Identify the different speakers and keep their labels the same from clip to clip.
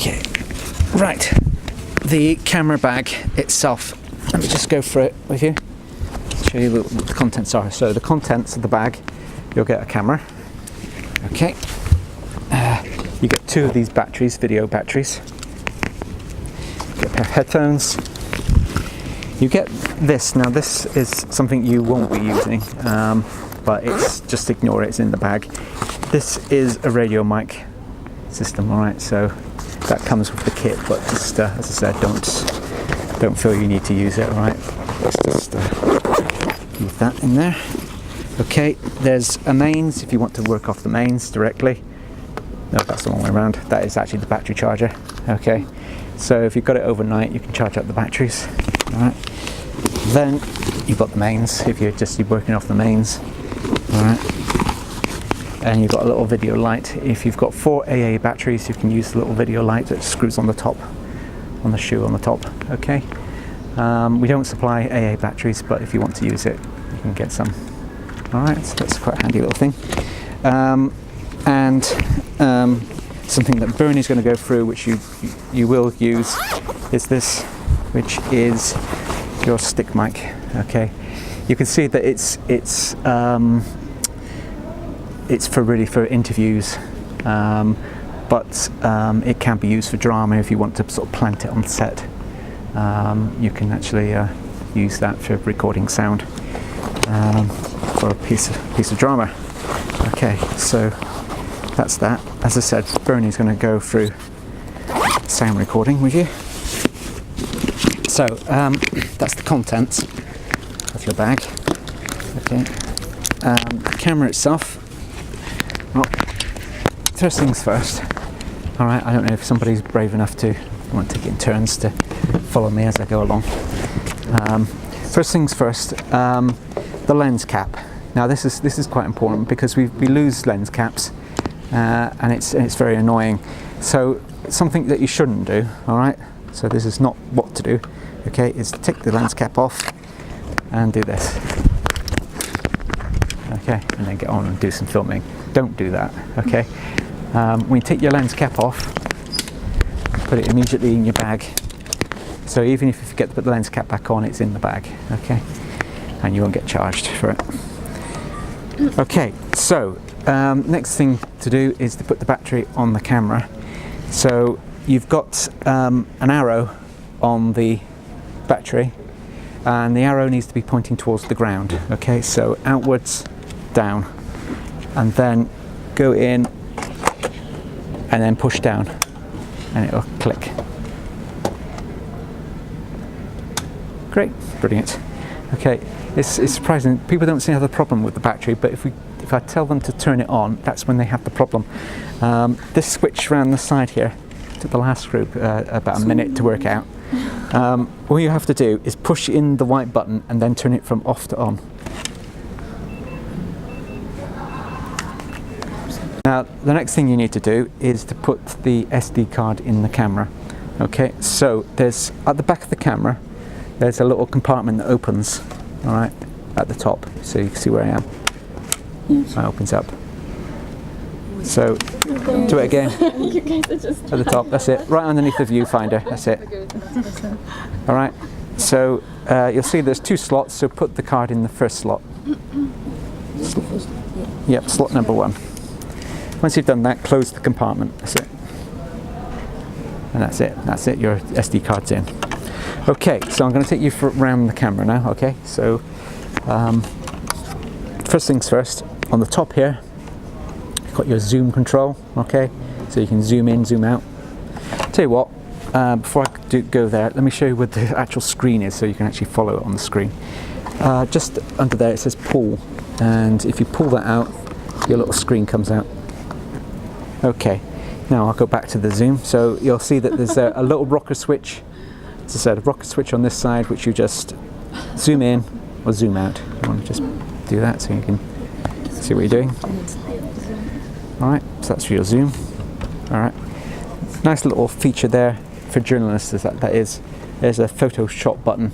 Speaker 1: Okay, right. The camera bag itself, let me just go through it with you. Show you what the contents are. So the contents of the bag, you'll get a camera. Okay. You get 2 of these batteries, video batteries. You get a pair of headphones. You get this. Now this is something you won't be using, but it's just ignore it. It's in the bag. This is a radio mic system. All right, so that comes with the kit, but just as I said, don't feel you need to use it. All right, let's just leave that in there. Okay, there's a mains if you want to work off the mains directly. No, that's the wrong way around. That is actually the battery charger. Okay, so if you've got it overnight, you can charge up the batteries. All right. Then you've got the mains if you're working off the mains. All right. And you've got a little video light. If you've got 4 AA batteries, you can use the little video light that screws on the top, on the shoe on the top. Okay. We don't supply AA batteries, but if you want to use it, you can get some. All right. So that's quite a handy little thing. Something that Bernie's going to go through, which you will use, is this, which is your stick mic. Okay, you can see that it's for interviews, but it can be used for drama if you want to sort of plant it on set. You can actually use that for recording sound for a piece of drama. Okay, so that's that. As I said, Bernie's going to go through sound recording with you. So that's the contents of your bag. Okay. The camera itself. Well, first things first. All right. I don't know if somebody's brave enough to want to take it in turns to follow me as I go along. First things first. The lens cap. Now this is quite important because we lose lens caps, and it's very annoying. So something that you shouldn't do. All right. So this is not what to do. Okay, is take the lens cap off and do this. Okay, and then get on and do some filming. Don't do that. Okay. When you take your lens cap off, put it immediately in your bag. So even if you forget to put the lens cap back on, it's in the bag. Okay, and you won't get charged for it. Okay, so next thing to do is to put the battery on the camera. So you've got an arrow on the battery, and the arrow needs to be pointing towards the ground. Okay, so outwards, down, and then go in and then push down and it'll click. Great, brilliant. Okay, it's surprising. People don't seem to have a problem with the battery, but if I tell them to turn it on, that's when they have the problem. This switch around the side here took the last group about a minute to work out. All you have to do is push in the white button and then turn it from off to on. Now the next thing you need to do is to put the SD card in the camera. Okay, so there's at the back of the camera there's a little compartment that opens, all right, at the top, so you can see where I am. It opens up. So do it again.
Speaker 2: You guys are just
Speaker 1: at the top, that's it, right underneath the viewfinder, that's it. All right, so you'll see there's 2 slots, so put the card in the first slot. Yep, slot number 1. Once you've done that, close the compartment, that's it. And that's it, your SD card's in. Okay, so I'm going to take you around the camera now, okay? So, first things first, on the top here, you've got your zoom control, okay? So you can zoom in, zoom out. Tell you what, before I go there, let me show you what the actual screen is so you can actually follow it on the screen. Just under there it says pull, and if you pull that out, your little screen comes out. Okay, now I'll go back to the zoom. So you'll see that there's a little rocker switch. As I said, a rocker switch on this side, which you just zoom in or zoom out. You want to just do that so you can see what you're doing. Alright, so that's for your zoom. Alright, nice little feature there for journalists, that is. There's a Photoshop button.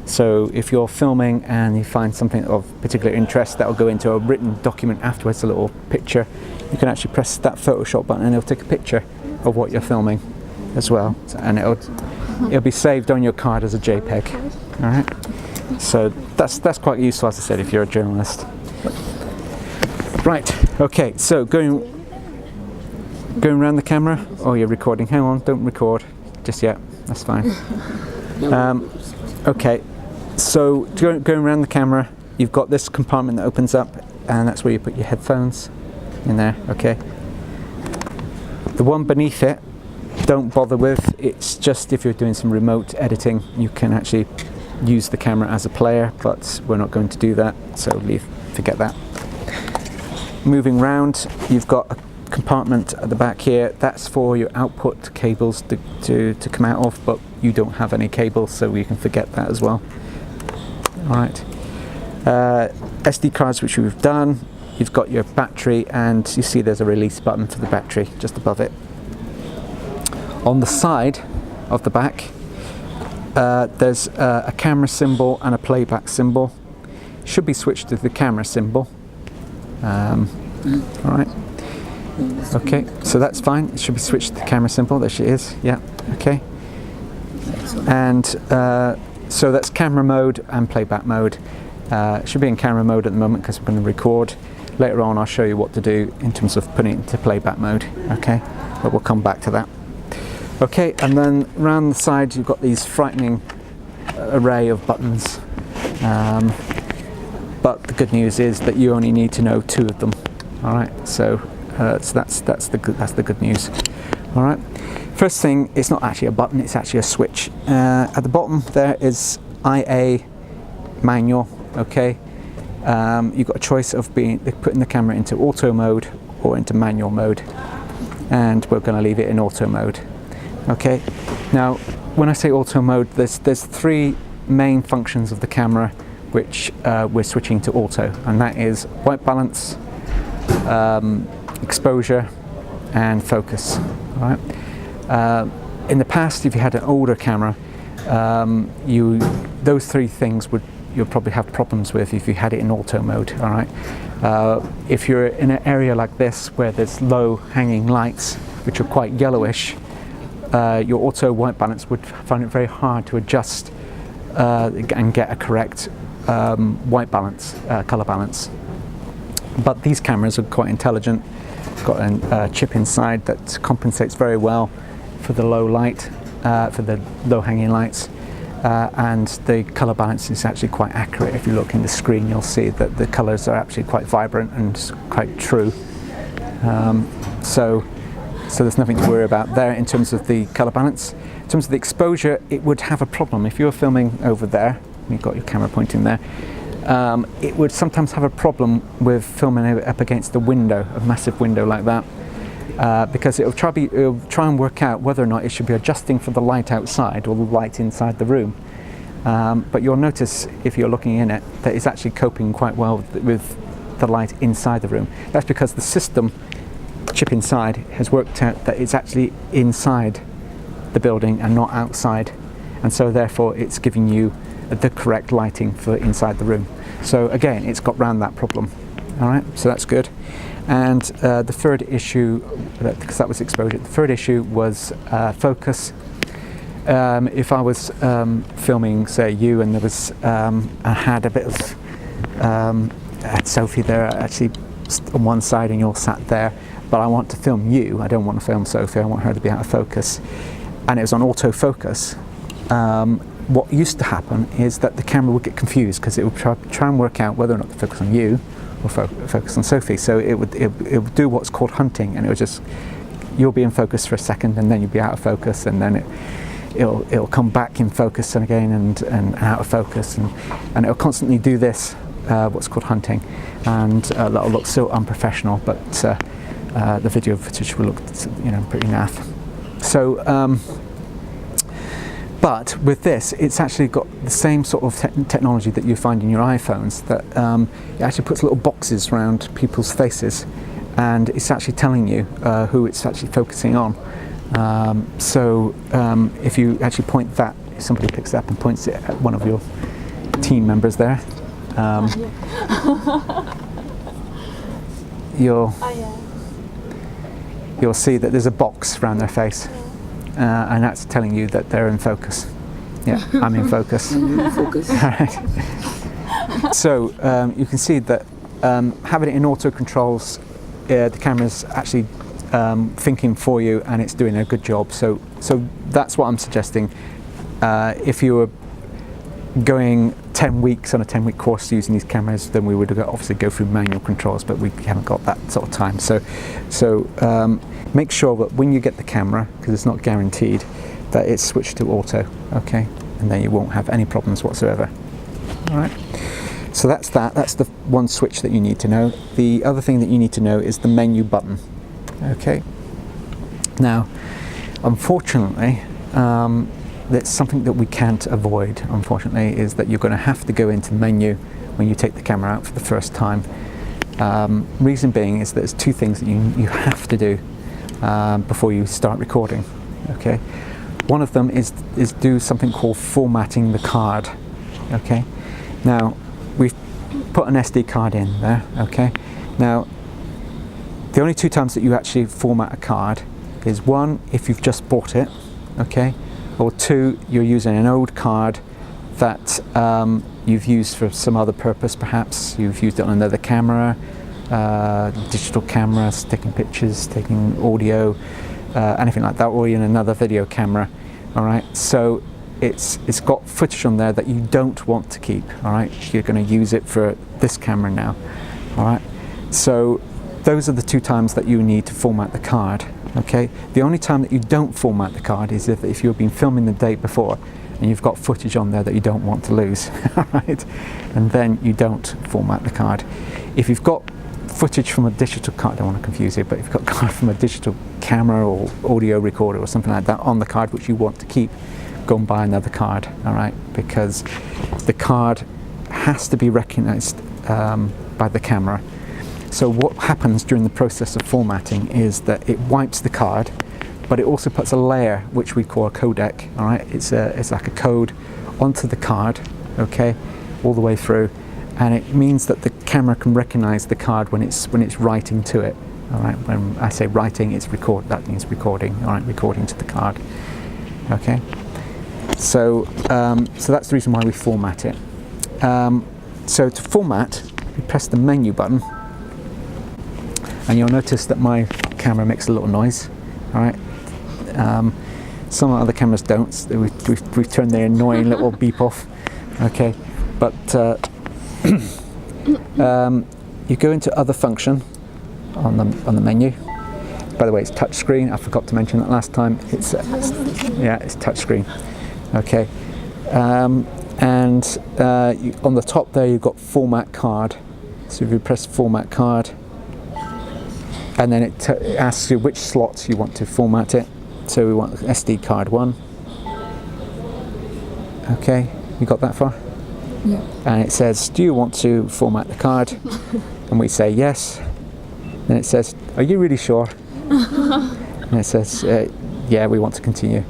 Speaker 1: So if you're filming and you find something of particular interest, that will go into a written document afterwards, a little picture. You can actually press that Photoshop button and it'll take a picture of what you're filming. as well, and it'll be saved on your card as a JPEG. All right. So that's quite useful, as I said, if you're a journalist. Right. Okay. So going around the camera. Oh, you're recording. Hang on. Don't record just yet. That's fine. Okay. So going around the camera, you've got this compartment that opens up, and that's where you put your headphones in there. Okay. The one beneath it, don't bother with. It's just if you're doing some remote editing, you can actually use the camera as a player, but we're not going to do that, so forget that. Moving round, you've got a compartment at the back here. That's for your output cables to come out of, but you don't have any cables, so you can forget that as well. All right. SD cards, which we've done. You've got your battery, and you see there's a release button for the battery just above it. On the side of the back, there's a camera symbol and a playback symbol. Should be switched to the camera symbol. All right. Okay, so that's fine. It should be switched to the camera symbol. There she is. Yeah. Okay. And so that's camera mode and playback mode. It should be in camera mode at the moment because we're going to record. Later on, I'll show you what to do in terms of putting it into playback mode. Okay, but we'll come back to that. Okay, and then around the side, you've got these frightening array of buttons. But the good news is that you only need to know 2 of them. All right, so that's the good news. All right. First thing, it's not actually a button; it's actually a switch. At the bottom there is IA manual. Okay. You've got a choice of putting the camera into auto mode or into manual mode, and we're going to leave it in auto mode. Okay. Now, when I say auto mode, there's 3 main functions of the camera which we're switching to auto, and that is white balance, exposure, and focus. All right. In the past, if you had an older camera, those 3 things you'll probably have problems with if you had it in auto mode. All right. If you're in an area like this where there's low hanging lights which are quite yellowish, your auto white balance would find it very hard to adjust and get a correct white balance, color balance. But these cameras are quite intelligent. It's got a chip inside that compensates very well for the low light, for the low hanging lights. And the colour balance is actually quite accurate. If you look in the screen, you'll see that the colours are actually quite vibrant and quite true. So there's nothing to worry about there in terms of the colour balance. In terms of the exposure, it would have a problem. If you're filming over there, you've got your camera pointing there, it would sometimes have a problem with filming up against a window, a massive window like that. Because it'll try and work out whether or not it should be adjusting for the light outside or the light inside the room. But you'll notice, if you're looking in it, that it's actually coping quite well with the light inside the room. That's because the system chip inside has worked out that it's actually inside the building and not outside, and so therefore it's giving you the correct lighting for inside the room. So again, it's got round that problem. All right, so that's good. And the third issue, because that was exposure, the third issue was focus. If I was filming, say, you, and there was, I had a bit of, I had Sophie there actually on one side and you're sat there, but I want to film you, I don't want to film Sophie, I want her to be out of focus. And it was on autofocus. What used to happen is that the camera would get confused because it would try and work out whether or not to focus on you or focus on Sophie. So it would do what's called hunting, and it would just, you'll be in focus for a second and then you'll be out of focus, and then it'll come back in focus and again and out of focus, and it'll constantly do this, what's called hunting, and that'll look so unprofessional, but the video footage will look, pretty naff. So but with this, it's actually got the same sort of technology that you find in your iPhones, that it actually puts little boxes around people's faces, and it's actually telling you who it's actually focusing on. So if you actually point that, if somebody picks it up and points it at one of your team members there, you'll see that there's a box around their face. and that's telling you that they're in focus. Yeah, I'm in focus.
Speaker 2: I'm in focus.
Speaker 1: All right. So you can see that having it in auto controls, the camera's actually thinking for you, and it's doing a good job. So that's what I'm suggesting. If you were going 10 weeks on a 10-week course using these cameras, then we would obviously go through manual controls, but we haven't got that sort of time. So make sure that when you get the camera, because it's not guaranteed, that it's switched to auto, okay? And then you won't have any problems whatsoever. All right. So that's the one switch that you need to know. The other thing that you need to know is the menu button, okay? Now, unfortunately, that's something that we can't avoid, unfortunately, is that you're going to have to go into menu when you take the camera out for the first time. Reason being is that there's two things that you have to do before you start recording, okay? One of them is do something called formatting the card, okay? Now, we've put an SD card in there, okay? Now, the only two times that you actually format a card is one, if you've just bought it, okay? Or two, you're using an old card that you've used for some other purpose, perhaps. You've used it on another camera, digital cameras, taking pictures, taking audio, anything like that, or in another video camera, all right? So it's got footage on there that you don't want to keep, all right? You're going to use it for this camera now, all right? So those are the two times that you need to format the card, okay? The only time that you don't format the card is if you've been filming the day before and you've got footage on there that you don't want to lose, all right? And then you don't format the card. If you've got footage from a digital card, I don't want to confuse you, but if you've got card from a digital camera or audio recorder or something like that on the card which you want to keep, go and buy another card, all right? Because the card has to be recognized by the camera. So what happens during the process of formatting is that it wipes the card, but it also puts a layer which we call a codec, all right? It's like a code onto the card, okay, all the way through, and it means that the camera can recognize the card when it's writing to it, all right? When I say writing, it's record. That means recording, all right? Recording to the card, okay? So that's the reason why we format it. So to format, you press the menu button, and you'll notice that my camera makes a little noise, all right? Some other cameras don't. We've turned the annoying little beep off, okay? But you go into other function on the menu. By the way, it's touch screen. I forgot to mention that last time. It's touch screen, okay? On the top there, you've got format card. So if you press format card, and then it asks you which slots you want to format it. So we want SD card 1. Okay, you got that far?
Speaker 2: Yeah.
Speaker 1: And it says, do you want to format the card? And we say yes. Then it says, are you really sure? And it says, yeah, we want to continue.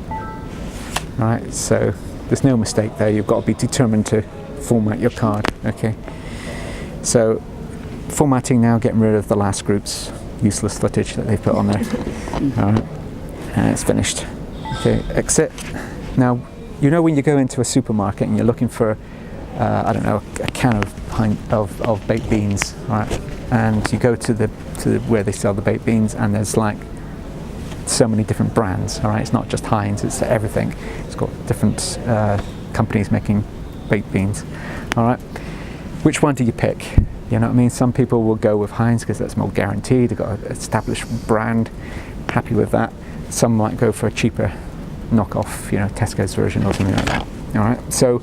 Speaker 1: All right, so there's no mistake there. You've got to be determined to format your card, okay? So formatting now, getting rid of the last group's useless footage that they've put on there. All right, and it's finished. Okay, exit. Now, you know when you go into a supermarket and you're looking for, I don't know, a can of baked beans, right? And you go to where they sell the baked beans, and there's like so many different brands. All right, it's not just Heinz; it's everything. It's got different companies making baked beans. All right, which one do you pick? You know what I mean? Some people will go with Heinz because that's more guaranteed. They've got an established brand, happy with that. Some might go for a cheaper knockoff, you know, Tesco's version or something like that. All right, so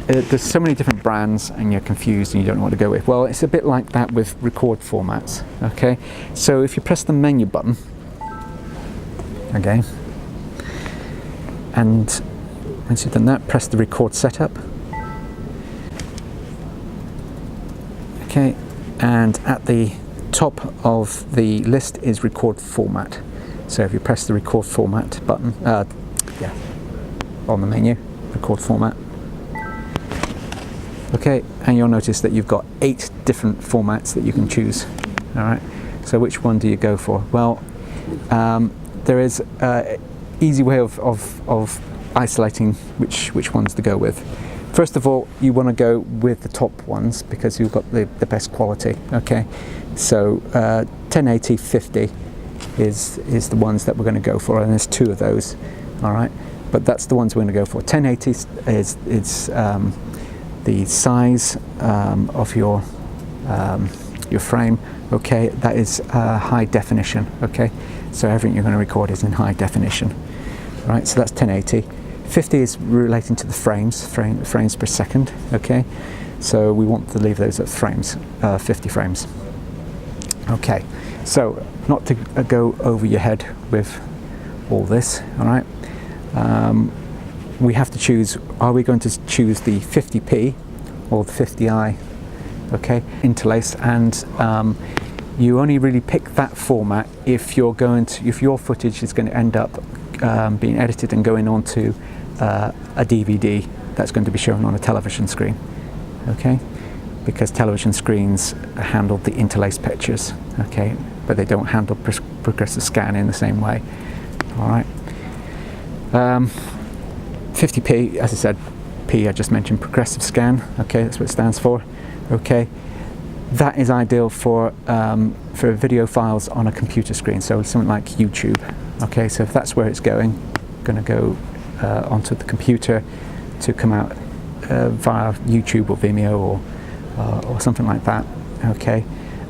Speaker 1: there's so many different brands and you're confused and you don't know what to go with. Well, it's a bit like that with record formats, okay? So if you press the menu button, okay, and once you've done that, press the record setup. Okay, and at the top of the list is record format. So if you press the record format button, on the menu, record format. Okay, and you'll notice that you've got 8 different formats that you can choose. All right, so which one do you go for? Well, there is easy way of isolating which ones to go with. First of all, you want to go with the top ones because you've got the best quality. Okay, so 1080 50 is the ones that we're going to go for, and there's two of those. All right, but that's the ones we're going to go for. 1080 is the size of your frame. Okay, that is high definition. Okay, so everything you're going to record is in high definition. All right, so that's 1080. 50 is relating to the frames per second. Okay, so we want to leave those at frames, 50 frames. Okay, so not to go over your head with all this. All right, we have to choose. Are we going to choose the 50p or the 50i? Okay, interlace, and you only really pick that format if your footage is going to end up being edited and going onto a DVD that's going to be shown on a television screen. Okay, because television screens handle the interlaced pictures. Okay, but they don't handle progressive scan in the same way. All right. 50p, as I said, P I just mentioned, progressive scan. Okay, that's what it stands for. Okay, that is ideal for video files on a computer screen, so something like YouTube. Okay, so if that's where it's going to go onto the computer to come out via YouTube or Vimeo or something like that. Okay,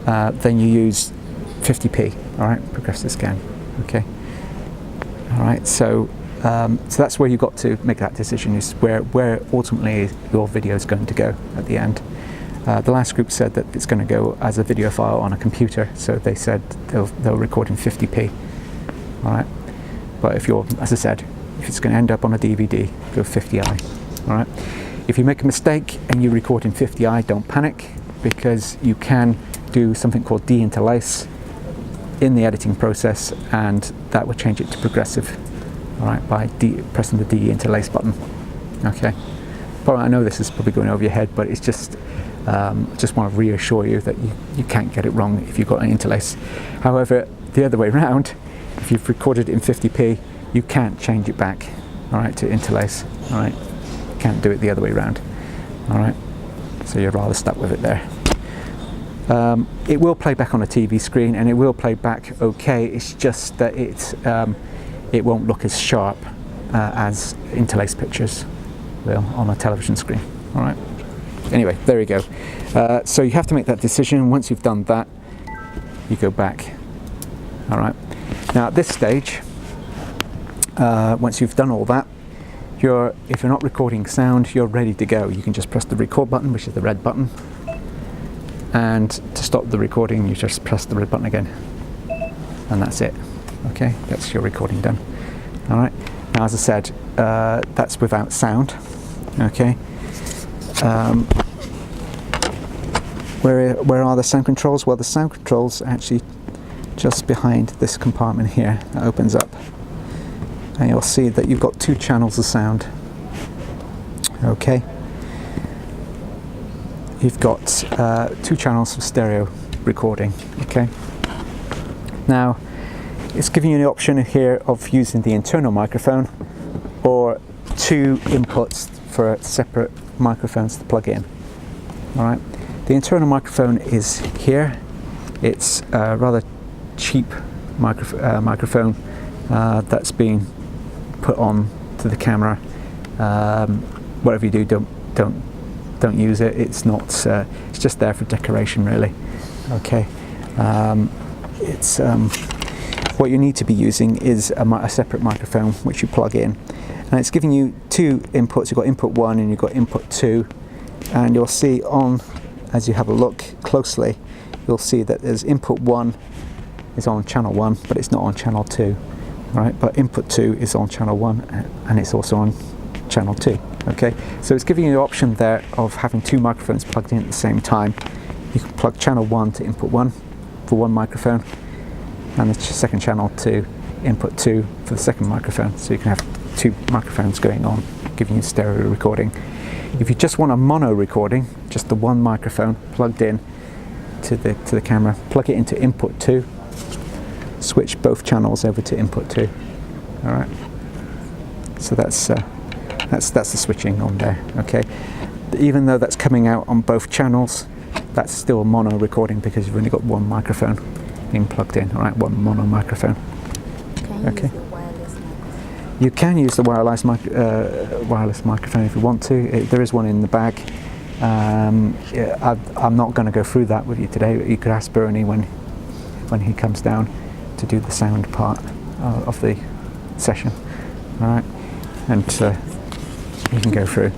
Speaker 1: then you use 50p. All right, progressive scan. Okay, all right. So that's where you've got to make that decision. Is where ultimately your video is going to go at the end. The last group said that it's going to go as a video file on a computer, so they said they'll record in 50p. All right, but if you're, as I said, if it's going to end up on a DVD, go 50i. All right. If you make a mistake and you record in 50i, don't panic, because you can do something called de-interlace in the editing process, and that will change it to progressive. All right, by pressing the de-interlace button. Okay. But I know this is probably going over your head, but it's just want to reassure you that you can't get it wrong if you've got an interlace. However, the other way around, if you've recorded it in 50p, you can't change it back, all right, to interlace. All right, you can't do it the other way around. All right, so you're rather stuck with it there. It will play back on a TV screen, and it will play back okay. It's just that it won't look as sharp as interlaced pictures will on a television screen. All right. Anyway, there you go. So you have to make that decision. Once you've done that, you go back. All right. Now at this stage, once you've done all that, if you're not recording sound, you're ready to go. You can just press the record button, which is the red button, and to stop the recording, you just press the red button again, and that's it. Okay, that's your recording done. All right. Now, as I said, that's without sound. Okay. Where are the sound controls? Well, the sound controls are actually just behind this compartment here that opens up, and you'll see that you've got two channels of sound. Okay, you've got two channels of stereo recording. Okay, now it's giving you the option here of using the internal microphone or two inputs for separate microphones to plug in. All right, the internal microphone is here. It's a rather cheap microphone that's been put on to the camera. Whatever you do, don't use it. It's not. It's just there for decoration, really. Okay. It's what you need to be using is a separate microphone which you plug in, and it's giving you two inputs. You've got input 1 and you've got input 2, and you'll see as you have a look closely, you'll see that there's input 1 is on channel 1, but it's not on channel 2. Right, but input 2 is on channel 1 and it's also on channel 2. Okay, so it's giving you the option there of having two microphones plugged in at the same time. You can plug channel 1 to input 1 for one microphone, and the second channel to input 2 for the second microphone, so you can have two microphones going on, giving you stereo recording. If you just want a mono recording, just the one microphone plugged in to the camera, plug it into input 2, switch both channels over to input 2. All right, So that's the switching on there. Okay, even though that's coming out on both channels, that's still a mono recording because you've only got one microphone being plugged in. All right, one mono microphone. Okay. You can use the wireless microphone if you want to. There is one in the bag. I'm not going to go through that with you today. But you could ask Bernie when he comes down to do the sound part of the session. All right, and you can go through.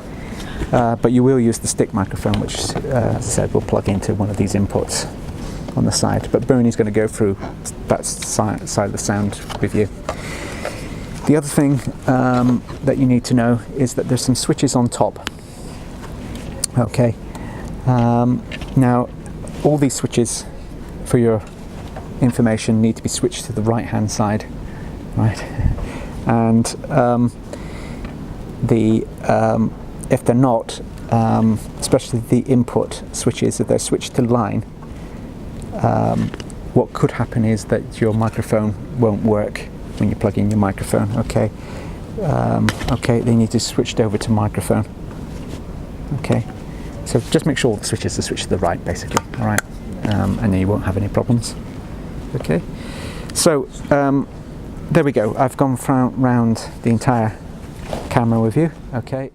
Speaker 1: But you will use the stick microphone, which, as I said, will plug into one of these inputs on the side. But Bernie's going to go through that side of the sound with you. The other thing that you need to know is that there's some switches on top. Okay. Now, all these switches, for your information, need to be switched to the right-hand side, right? And if they're not, especially the input switches, if they're switched to line, what could happen is that your microphone won't work when you plug in your microphone. Okay, okay, they need to switch over to microphone. Okay, so just make sure all the switches are switched to the right, basically. All right, and then you won't have any problems. Okay, so there we go. I've gone round the entire camera with you. Okay.